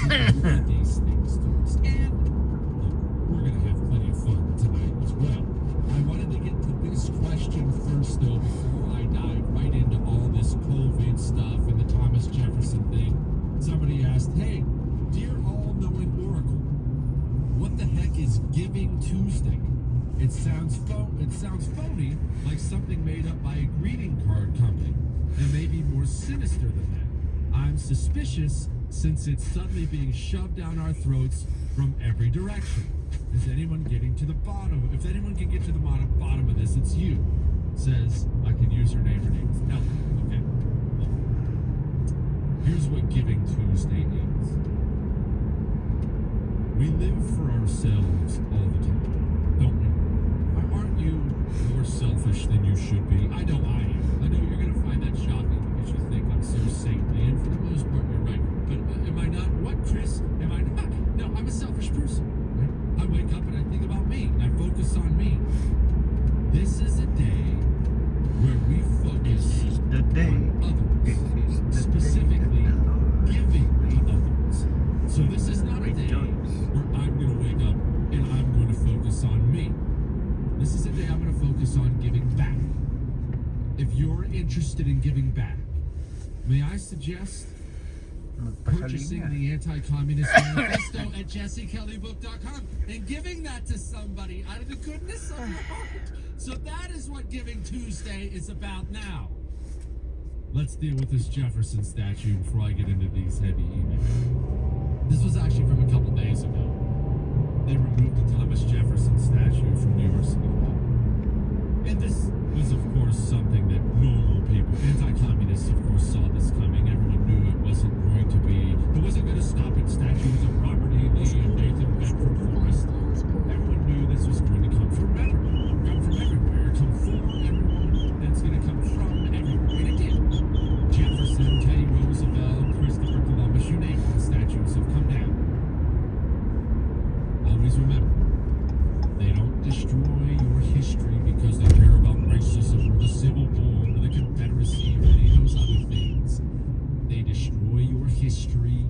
these things to us. And look, we're going to have plenty of fun tonight as well. I wanted to get to this question first, though, before I dive right into all this COVID stuff and the Thomas Jefferson thing. Somebody asked, hey, dear all-knowing Oracle, what the heck is Giving Tuesday? It sounds phony, like something made up by a greeting card company, and maybe more sinister than that. I'm suspicious since it's suddenly being shoved down our throats from every direction. Is anyone getting to the bottom? If anyone can get to the bottom of this, it's you. Says, I can use her name. Her name is Ellen. Okay. Well, here's what Giving Tuesday is. We live for ourselves all the time, don't we? Aren't you more selfish than you should be? I know I am. I know you're going to find that shocking because you think I'm so saintly, and for the most part, you're right. But am I not? What, Chris? Am I not? No, I'm a selfish person. Right? I wake up and I think about me. I focus on me. This is a day where we focus on others, specifically giving to others. So this is not a day where I'm going to wake up and I'm going to focus on me. This is a day I'm going to focus on giving back. If you're interested in giving back, may I suggest purchasing the Anti-Communist Manifesto at jessekellybook.com and giving that to somebody out of the goodness of your heart. So that is what Giving Tuesday is about now. Let's deal with this Jefferson statue before I get into these heavy emails. This was actually from a couple days ago. They removed the Thomas Jefferson statue from New York City Hall. And this was, of course, something that normal people, anti-communists, of course, saw this coming. Everyone knew it wasn't going to be, it wasn't going to stop at statues of Robert E. Lee and Nathan Bedford Forrest. Everyone knew this was going to come from everywhere. Come from everywhere. Come for everyone. It's going to come from everywhere. And it did. Jefferson, Teddy Roosevelt, Christopher Columbus, you name it, the statues have come down. Always remember, they don't destroy your history because they care about racism or the Civil War or the Confederacy or any of those other things. They destroy your history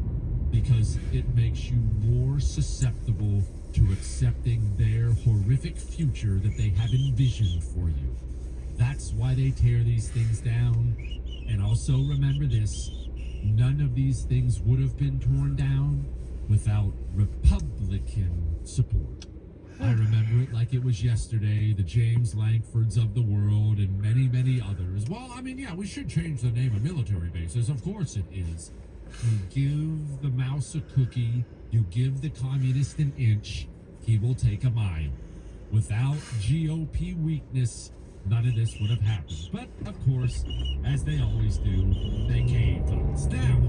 because it makes you more susceptible to accepting their horrific future that they have envisioned for you. That's why they tear these things down. And also remember this, none of these things would have been torn down without Republican support. I remember it like it was yesterday, the James Langfords of the world and many, many others. Well, I mean, yeah, we should change the name of military bases. Of course it is. You give the mouse a cookie, you give the communist an inch, he will take a mile. Without GOP weakness, none of this would have happened. But, of course, as they always do, they caved on us. Now,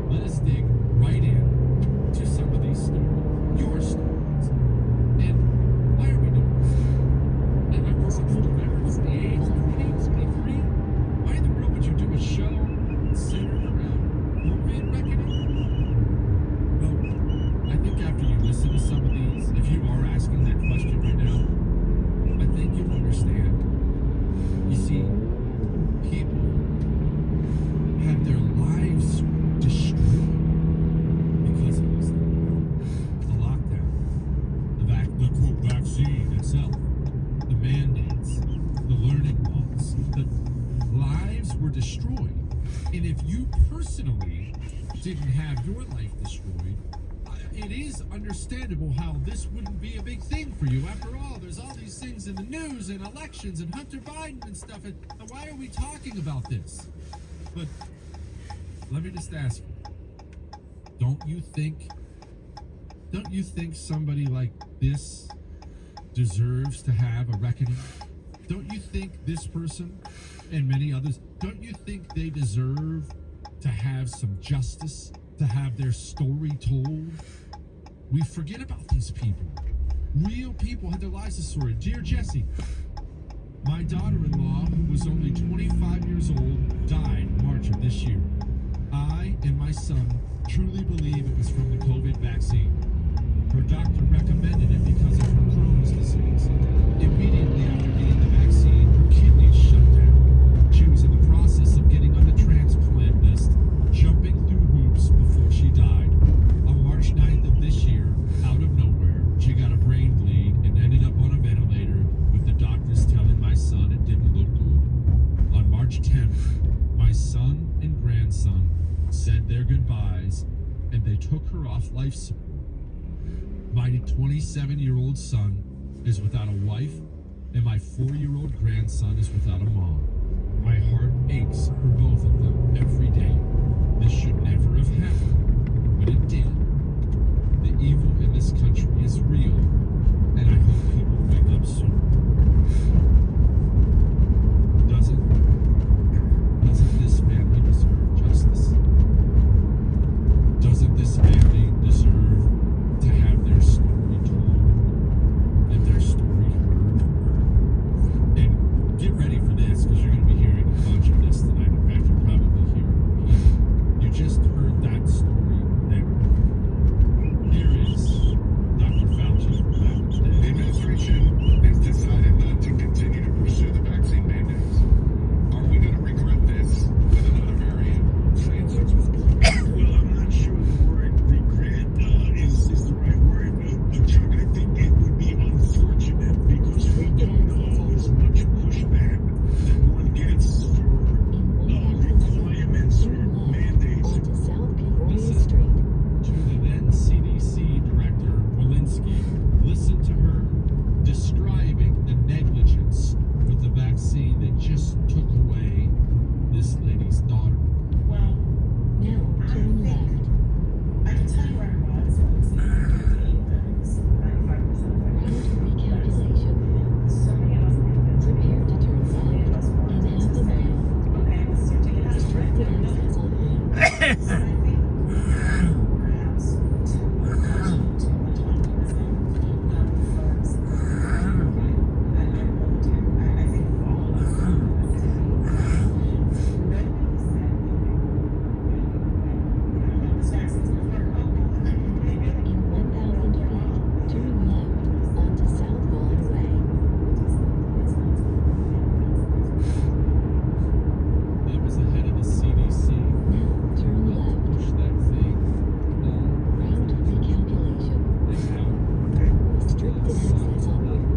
let us dig right in to some of these stories, your stories. And why are we doing this? And of course, I'm full of members of the age of 23. Why in the world would you do a show centered around COVID reckoning? Well, I think after you listen to some of these, if you are asking that question right now, I think you'll understand. You see, people have their lives destroyed because of this thing. The lockdown, the quote vaccine itself, the mandates, the learning laws, the lives were destroyed. And if you personally didn't have your life destroyed, it is understandable how this wouldn't be a big thing for you. After all, there's all these things in the news and elections and Hunter Biden and stuff. And why are we talking about this? But let me just ask you, don't you think somebody like this deserves to have a reckoning? Don't you think this person and many others, don't you think they deserve to have some justice, to have their story told? We forget about these people. Real people had their lives destroyed. Dear Jesse, my daughter-in-law, who was only 25 years old, died March of this year. I and my son truly believe it was from the COVID vaccine. Her doctor recommended it because of her Crohn's disease. Immediately after getting the vaccine, her kidneys shut down. She was in the process of getting on the transplant list, jumping through hoops said their goodbyes, and they took her off life support. My 27-year-old son is without a wife, and my 4-year-old grandson is without a mom. My heart aches for both of them every day. This should never have happened, but it did. The evil in this country is real, and I hope people wake up soon. Doesn't this family deserve justice? Doesn't this family deserve to have their story told and their story heard? And get ready for this, because you're going to be hearing a bunch of this tonight. In fact, you'll probably hear it. You just heard that story there. Here is Dr. Fauci. The administration has decided not to continue to pursue the vaccine mandates. Are we going to regret this with another variant? Say it, sir. Well, I'm not sure the word regret is the right word, Chuck. I think it would be unfortunate because we don't know as much pushback that one gets for requirements or mandates. Onto South Peoria Street. To the then CDC Director Walensky, listen to her describing the negligence with the vaccine that just took away this lady's daughter. Well, Now turn left. I can tell you where I was when it was 95% Route recalculation. So many of us Prepare to turn left in half a mile. okay, so take it out of Restricted access on ramp. So I think perhaps to 20% of folks. I really do. I think all of us nobody said this vaccine's gonna work. In 1,000 feet, turn left onto South Vaughan Way. That was the head of the CDC. Now turn left. Push that thing Route recalculation. out. Restricted access on ramp.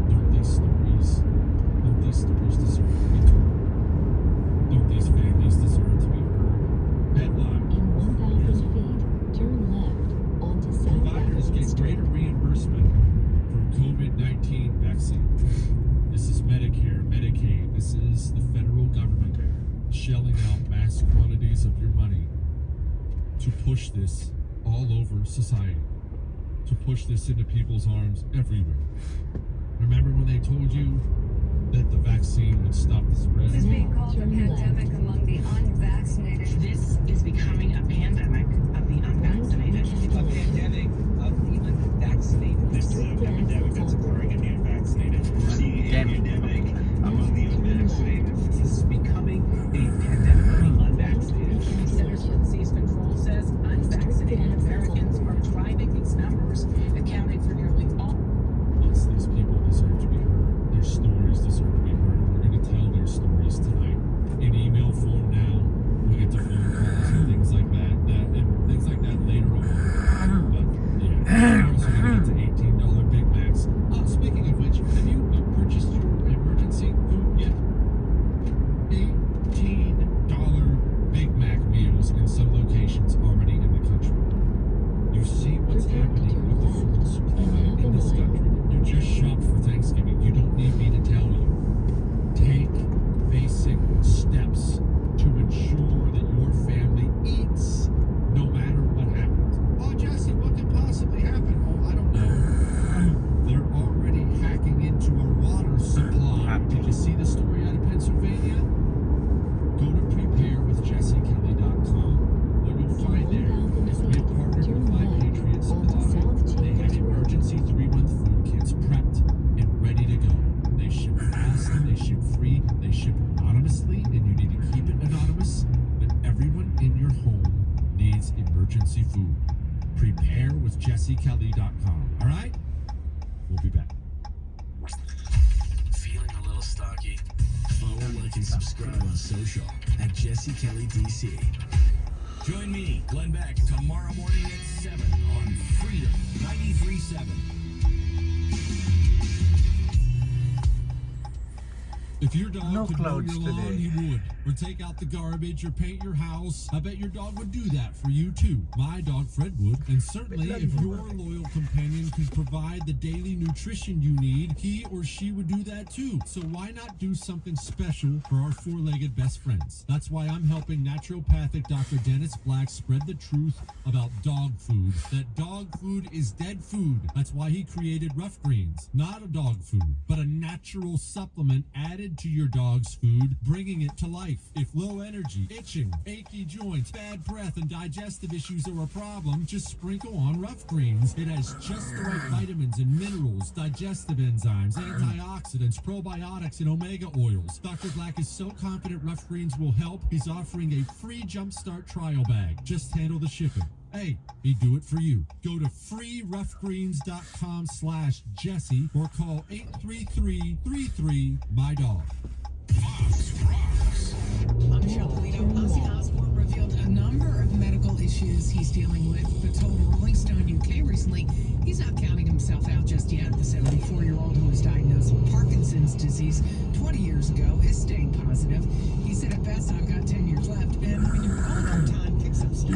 Don't these stories deserve to be told? Don't these families deserve to be heard? Headline: In 1,000 feet, turn left onto South providers Avenue get Street. greater reimbursement from COVID-19 vaccine. This is Medicare, Medicaid. This is the federal government shelling out mass quantities of your money to push this all over society, to push this into people's arms everywhere. Remember when they told you that the vaccine would stop the spread? This is being called a Turn left. pandemic among the unvaccinated. This is becoming a pandemic of the unvaccinated. A Pandemic of the unvaccinated. This is an epidemic that's occurring in the unvaccinated. The epidemic among the unvaccinated. This is becoming a pandemic of the unvaccinated. Centers for Disease Control says unvaccinated Americans are driving these numbers, accounting for nearly all. Yes, these people deserve to be heard. Their stories deserve to be heard. We're going to tell their stories tonight in email form now. We'll get to phone calls and things like that, and things like that later on. But yeah, we're also going to get to $18 Big Macs. Speaking of which, have you purchased your emergency food yet? $18 Big Mac meals in some locations already in the country. You see what's Prepare to happening turn with the left food supply in half a in this mile. country. You just shop for Thanksgiving. You don't need me to tell you. Take basic steps to ensure that your family eats no matter what happens. Oh, Jesse, what could possibly happen? Oh, I don't know. They're already hacking into our water supply. Did you see the story out of Pennsylvania? Go to preparewithjessekelly.com. What you'll find there is we have partnered with My Patriot Supply. They have emergency 3-month food kits prepped and ready to go. They ship fast, they ship free, they ship anonymously, and you need to keep it anonymous. But everyone in your home needs emergency food. Preparewithjessekelly.com. All right? We'll be back. Feeling a little stocky? Follow, like, and subscribe on social at Jesse Kelly DC. Join me, Glenn Beck, tomorrow morning at 7 on Freedom 93.7. If your dog No could mow clouds your lawn, today. he would. Or take out the garbage or paint your house. I bet your dog would do that for you too. My dog Fred would. And certainly if your loyal companion could provide the daily nutrition you need, he or she would do that too. So why not do something special for our four-legged best friends? That's why I'm helping naturopathic Dr. Dennis Black spread the truth about dog food. That dog food is dead food. That's why he created Rough Greens. Not a dog food, but a natural supplement added to your dog's food, bringing it to life. If low energy, itching, achy joints, bad breath, and digestive issues are a problem, just sprinkle on Rough Greens. It has just the right vitamins and minerals, digestive enzymes, antioxidants, probiotics, and omega oils. Dr. Black is so confident Rough Greens will help, he's offering a free Jumpstart trial bag. Just handle the shipping. Hey, he'd do it for you. Go to freeroughgreens.com/Jesse or call 833-33-MY-DOG. Fox Rocks. I'm Michelle Polito. Ozzy Osbourne revealed a number of medical issues he's dealing with, but told Rolling Stone UK recently he's not counting himself out just yet. The 74-year-old who was diagnosed with Parkinson's disease 20 years ago is staying positive. He said, at best, I've got 10 years left, and when you're older, time picks up speed.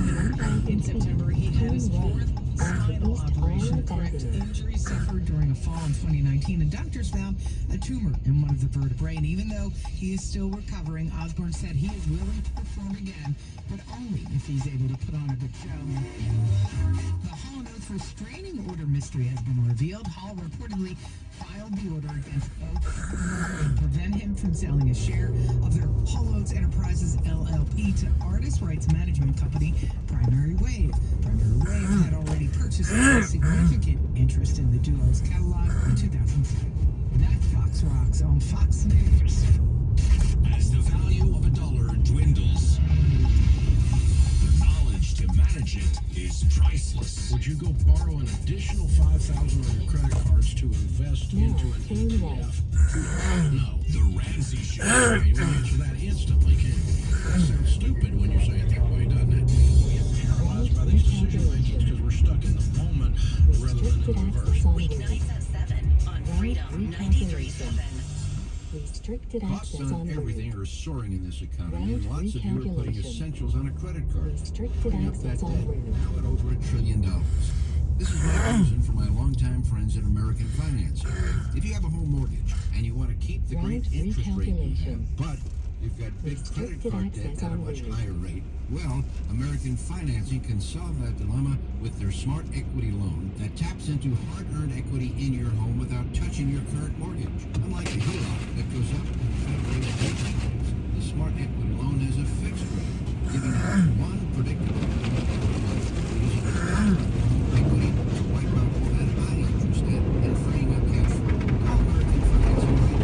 In September, he had his fourth spinal operation to correct injuries suffered during a fall in 2019, and doctors found a tumor in one of the vertebrae. And even though he is still recovering, Osbourne said he is willing to perform again, but only if he's able to put on a good show. The Hall & Oates restraining order mystery has been revealed. Hall reportedly filed the order against Oates to prevent him from selling a share of their Hall & Oates Enterprises LLP to artist rights management company Primary Wave. Primary Wave had already purchased a significant interest in the duo's catalog in 2007. That's Fox Rocks on Fox News. As the value of $1 dwindles, the knowledge to manage it is priceless. Would you go borrow an additional $5,000 on your credit cards to invest into an ETF? No, the Ramsey Show. You will answer that instantly, can't you? That sounds stupid when you say it that way, doesn't it? We get paralyzed by these decision makings because we're stuck in the moment rather than the reverse. Weeknights at 7 on Freedom 93.7. Restricted Costs access on on everything road. are soaring in this economy, and Route lots of you are putting recalculation. essentials on a credit card. Restricted Putting up that access on debt, road. now at over $1 trillion. This is my reason for my longtime friends at American Finance. If you have a home mortgage and you want to keep the great Route interest rate you have, recalculation. but you've got big credit Restricted card debt access at a on much road. higher rate, well, American Financing can solve that dilemma with their Smart Equity Loan that taps into hard-earned equity in your home without touching your current mortgage. Unlike the HELOC that goes up when the Fed raises interest rates, the Smart Equity Loan has a fixed rate, giving you one predictable using your equity to wipe out all that high interest debt and freeing up cash flow. Call American Financing right now.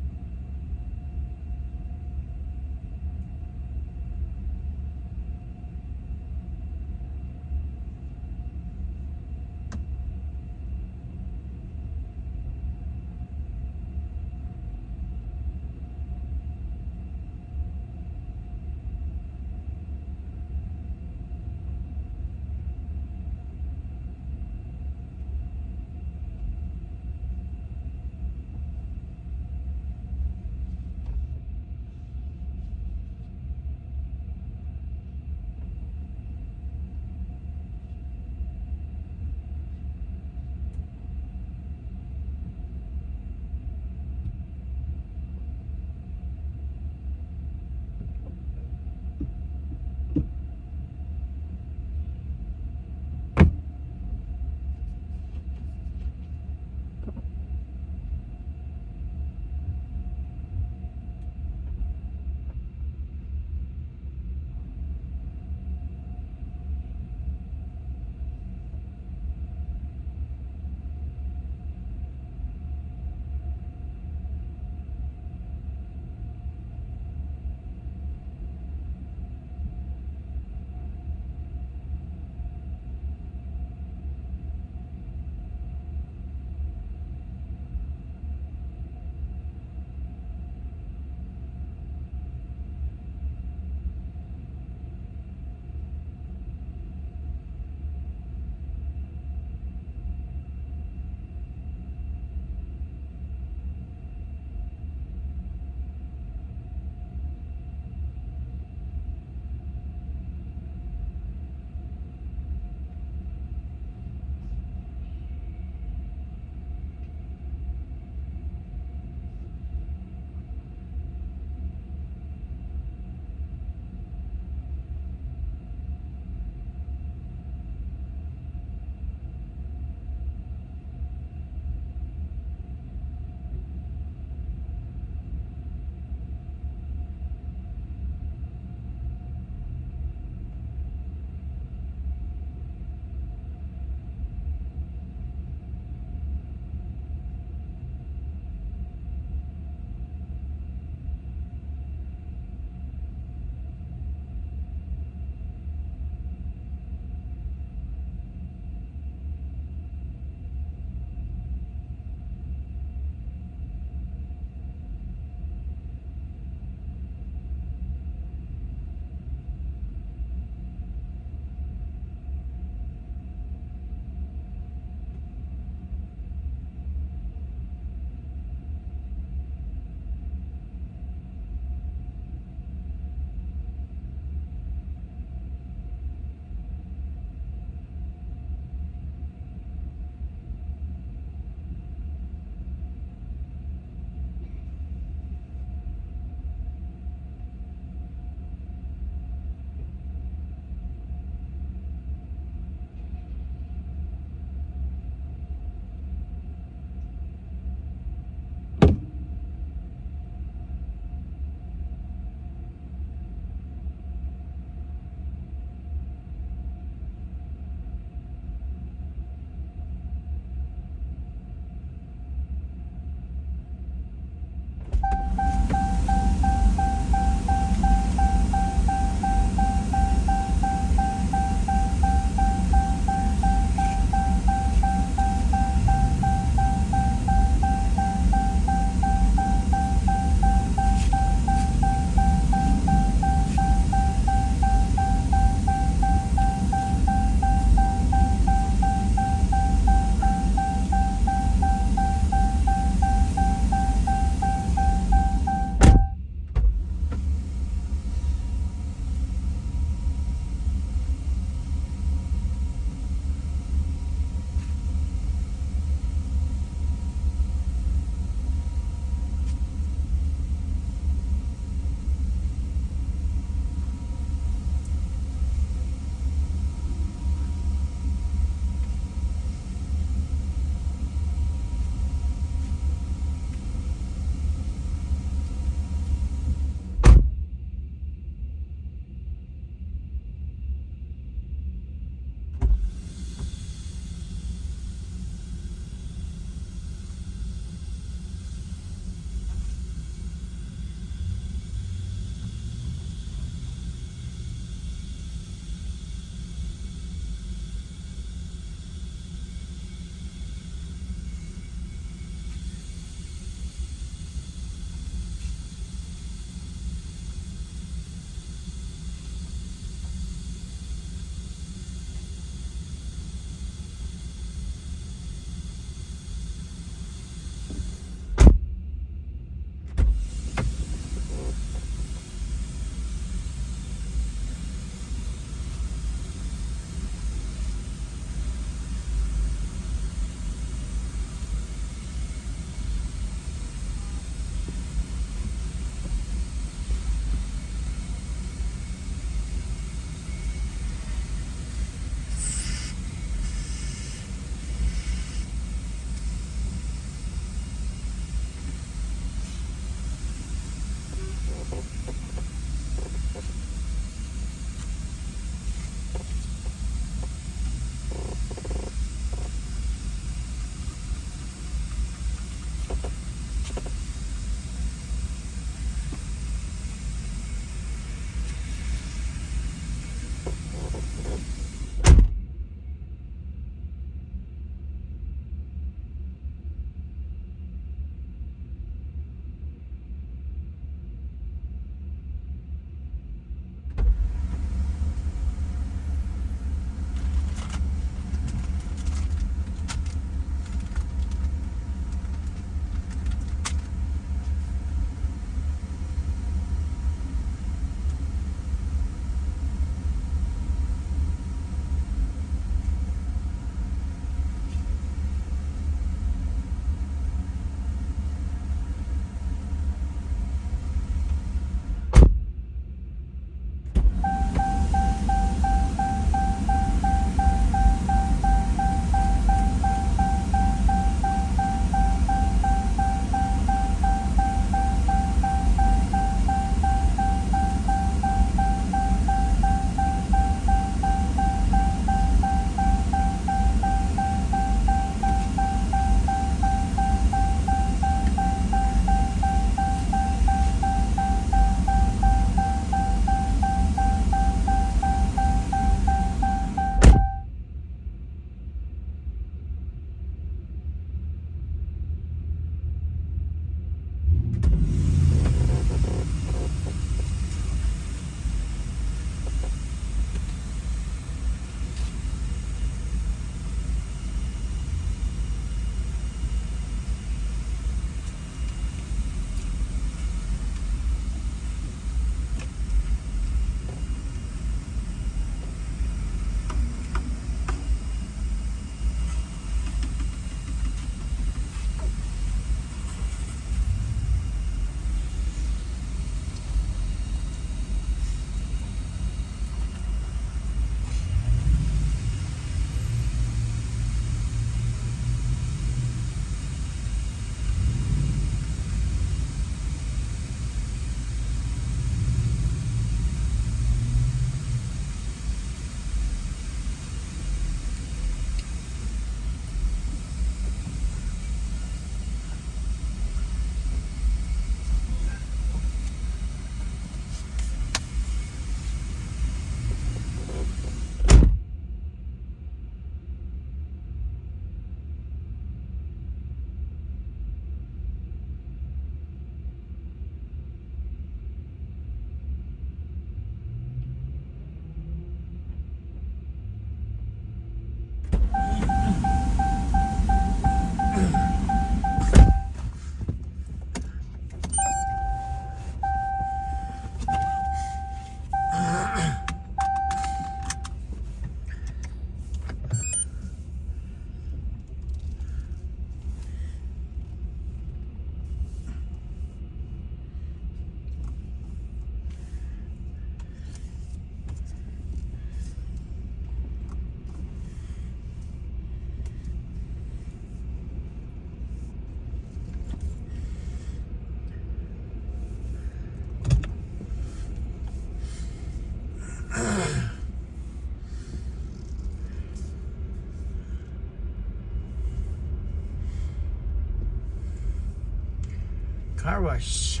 Car wash.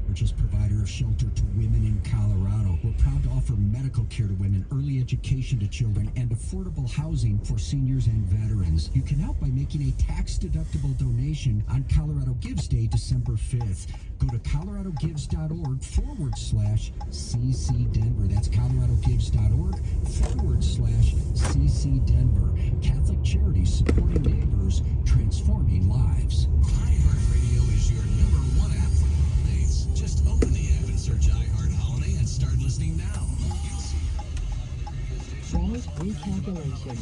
Largest provider of shelter to women in Colorado. We're proud to offer medical care to women, early education to children, and affordable housing for seniors and veterans. You can help by making a tax-deductible donation on Colorado Gives Day, December 5th. Go to coloradogives.org/CC Denver. That's coloradogives.org/CC Denver. Catholic Charities supporting neighbors, transforming lives. iHeartRadio is your #1 app for holidays. Just open the app and search iHeart Holiday and start listening now. Route recalculation.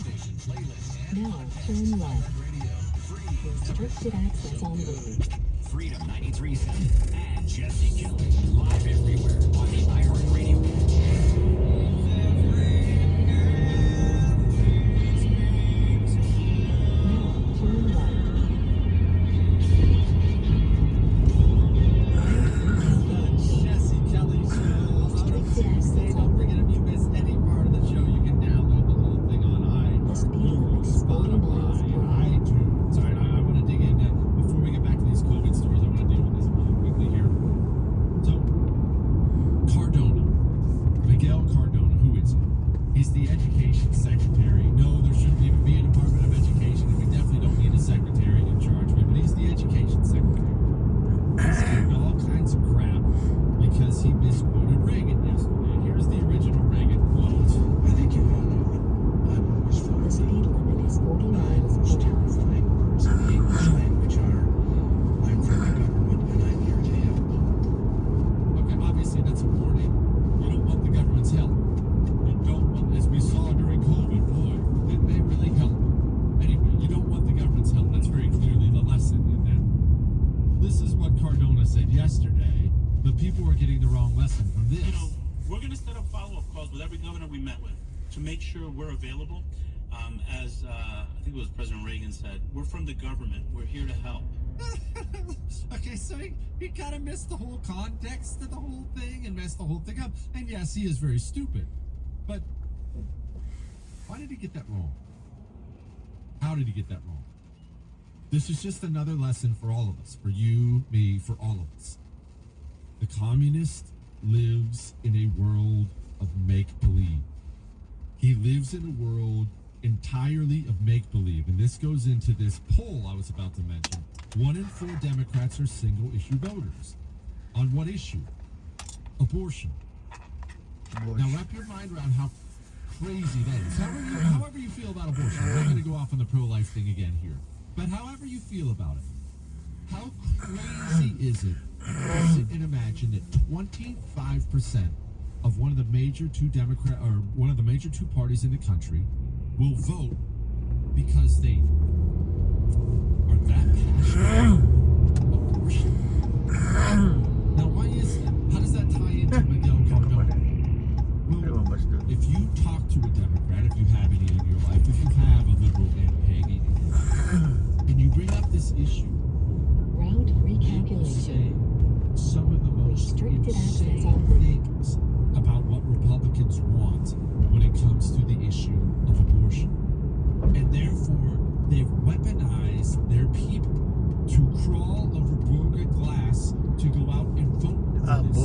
Now turn left. Restricted access on route. Freedom 93.7 and Jesse Kelly live everywhere on the iHeartRadio app. Now turn right. Jesse Kelly Show. Restricted access on If you miss any part of the show, you can download the whole thing on The speed limit is 40 miles per hour. iTunes. Sorry, I want to dig in before we get back to these COVID stories. I want to deal with this really quickly here. So, Cardona, Miguel Cardona, who is he? He's the education secretary. No, there shouldn't even be a Department of Education, and we definitely don't need a secretary in charge of it, but he's the education secretary. He's getting all kinds of crap because he misquoted Reagan yesterday. Here's the original Reagan quote. I think you all know it. I've always felt The speed limit is 40 miles per hour. terrifying words in the English language are, I'm from the government and I'm here to help. Okay, obviously that's a warning. You don't want the government's help. You don't want, as we saw during COVID, boy, didn't they really help? Anyway, you don't want the government's help. That's very clearly the lesson in that. This is what Cardona said yesterday, but people were getting the wrong lesson from this. You know, we're going to set up follow-up calls with every governor we met with to make sure we're available. As I think it was President Reagan said, we're from the government. We're here to help. Okay, so he kind of missed the whole context of the whole thing and messed the whole thing up. And yes, he is very stupid. But why did he get that wrong? How did he get that wrong? This is just another lesson for all of us, for you, me, for all of us. The communist lives in a world of make-believe. He lives in a world entirely of make-believe. And this goes into this poll I was about to mention. 1 in 4 Democrats are single-issue voters. On what issue? Abortion. Now wrap your mind around how crazy that is. However you feel about abortion. I'm not going to go off on the pro-life thing again here. But however you feel about it, how crazy is it to sit and imagine that 25% of one of the major two parties in the country will vote because they are that passionate about abortion? Now, why is that? How does that tie into Miguel Cardona? Well, if you talk to a Democrat, if you have any in your life, if you have a liberal and Peggy in your life, and you bring up this issue, Route people say recalculation. some of the most Restricted access insane on route. things about what Republicans want when it comes to the issue of abortion. And therefore, they've weaponized their people to crawl over broken glass to go out and vote for this